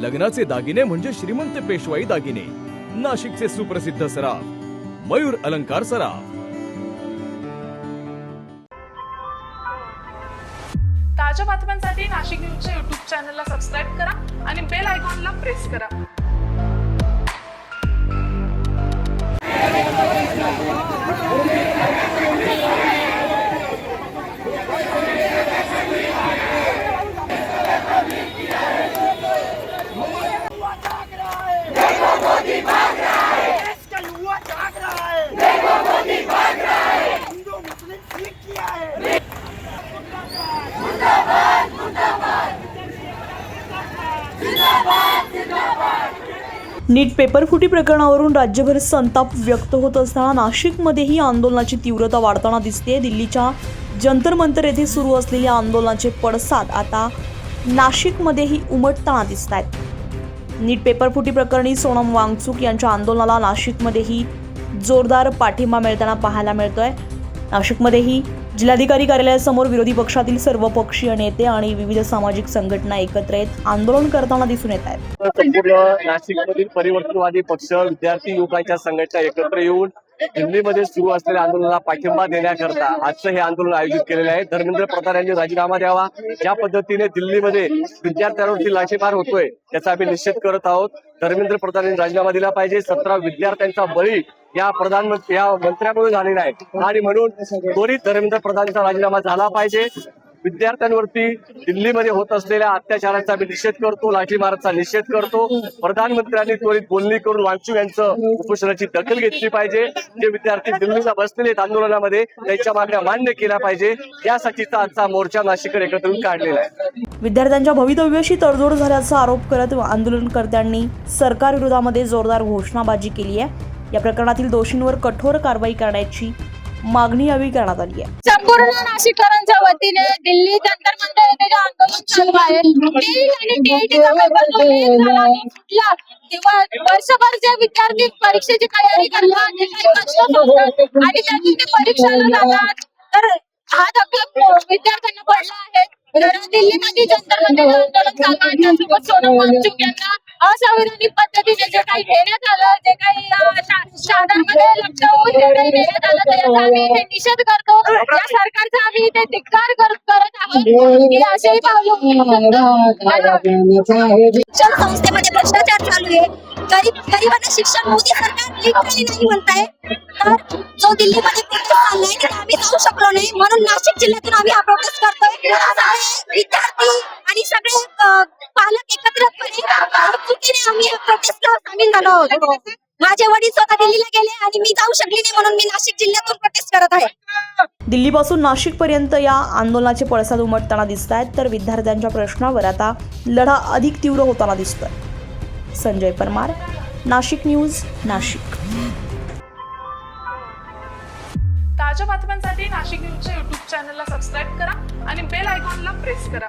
लग्नाचे दागिने म्हणजे श्रीमंत पेशवाई दागिने, नाशिकचे सुप्रसिद्ध सराफ मयूर अलंकार सराफ। ताज्या बातम्यांसाठी नाशिक न्यूजच्या YouTube चॅनलला सबस्क्राईब करा आणि बेल आयकॉनला प्रेस करा। नीट पेपर फुटी प्रकरणावरून राज्यभर संताप व्यक्त होत असताना नाशिकमध्येही आंदोलनाची तीव्रता वाढताना दिसते। दिल्लीच्या जंतर मंतर येथे सुरू असलेल्या आंदोलनाचे पडसाद आता नाशिकमध्येही उमटताना दिसत आहेत। नीट पेपर फुटी प्रकरणी सोनम वांगचुक यांच्या आंदोलनाला नाशिकमध्येही जोरदार पाठिंबा मिळताना पाहायला मिळतोय। नाशिकमध्येही जिल्हाधिकारी कार्यालयासमोर विरोधी पक्षातील सर्व पक्षीय नेते आणि विविध सामाजिक संघटना एकत्र येत आंदोलन करताना दिसून येत आहेत। संपूर्ण नाशिकमधील परिवर्तनवादी पक्ष, विद्यार्थी युवकांच्या संघटना एकत्र येऊन दिल्लीमध्ये सुरू असलेल्या आंदोलनाला पाठिंबा देण्याकरता आजचं हे आंदोलन आयोजित केलेलं आहे। धर्मेंद्र प्रधान यांनी राजीनामा द्यावा, ज्या पद्धतीने दिल्लीमध्ये विद्यार्थ्यांवरती लाठीमार होतोय त्याचा आम्ही निषेध करत आहोत। धर्मेंद्र प्रधान यांनी राजीनामा दिला पाहिजे। 17 विद्यार्थ्यांचा बळी या मंत्र्यामुळे झालेला आहे आणि म्हणून त्वरित धर्मेंद्र प्रधानांचा राजीनामा झाला पाहिजे। विद्यार्थ्यांवरती दिल्लीमध्ये होत असलेल्या अत्याचाराचा मी निषेध करतो, लाठीमाराचा निषेध करतो। प्रधानमंत्र्यांनी त्वरित बोलणी करून वांगचुक यांचं उपोषणाची दखल घेतली पाहिजे। जे विद्यार्थी दिल्लीला बसलेले आहेत आंदोलनामध्ये त्यांच्या मागण्या मान्य केल्या पाहिजे, यासाठीचा आजचा मोर्चा नाशिककडे एकत्र येऊन काढलेला आहे। विद्यार्थ्यांच्या भवितव्याशी तडजोड झाल्याचा आरोप करत आंदोलनकर्त्यांनी सरकार विरोधामध्ये जोरदार घोषणाबाजी केली आहे। या प्रकरणातील दोषींवर कठोर कारवाई करण्याची मागणी यावेळी करण्यात आली आहे। संपूर्ण नाशिककरांच्या वतीने दिल्ली जंतर मंतर येथे जे आंदोलन चालू आहे आणि टीईटीचा पेपर जो लीक झाला आणि फुटला किंवा वर्षभर जे विद्यार्थी परीक्षेची तयारी करतात, जे काही कष्ट करतात आणि त्यातून ते परीक्षेला जातात, तर हा धक्का विद्यार्थ्यांना पडला आहे। तर दिल्लीमध्ये जंतर मंतर आंदोलन चालू आहे, त्यासोबत सोनम वांगचुक यांना असंविधानिक पद्धतीने जे काही घेण्यात आलं, जे काही शाळांमध्ये लपवून जे काही देण्यात आलं, त्याचा आम्ही इथे निषेध करतो। या सरकारचा आम्ही इथे धिक्कार करत आहोत की असेही शिक्षण संस्थेमध्ये भ्रष्टाचार चालू आहे। गरिबांना शिक्षण मोदी सरकार लिटरली नाही म्हणताय। तर जो दिल्लीमध्ये प्रोटेस्ट चाललाय तिथे आम्ही जाऊ शकलो नाही, म्हणून नाशिक जिल्ह्यातून आम्ही हा प्रोटेस्ट करतोय। विद्यार्थी आणि सगळे पालक एकत्रितपणे चुकीने आम्ही या प्रोटेस्टला सामील झालो आहोत। माझे वडील स्वतः दिल्लीला गेले आणि मी जाऊ शकले नाही, म्हणून मी नाशिक जिल्ह्यातून प्रोटेस्ट करत आहे। दिल्लीपासून नाशिक पर्यंत या आंदोलनाचे पडसाद उमटताना दिसत आहेत, तर विद्यार्थ्यांच्या प्रश्नावर आता लढा अधिक तीव्र होताना दिसतोय। संजय परमार, नाशिक न्यूज, नाशिक। ताज्या बातम्यांसाठी नाशिक न्यूजच्या YouTube चॅनलला सबस्क्राईब करा आणि बेल आयकॉनला प्रेस करा।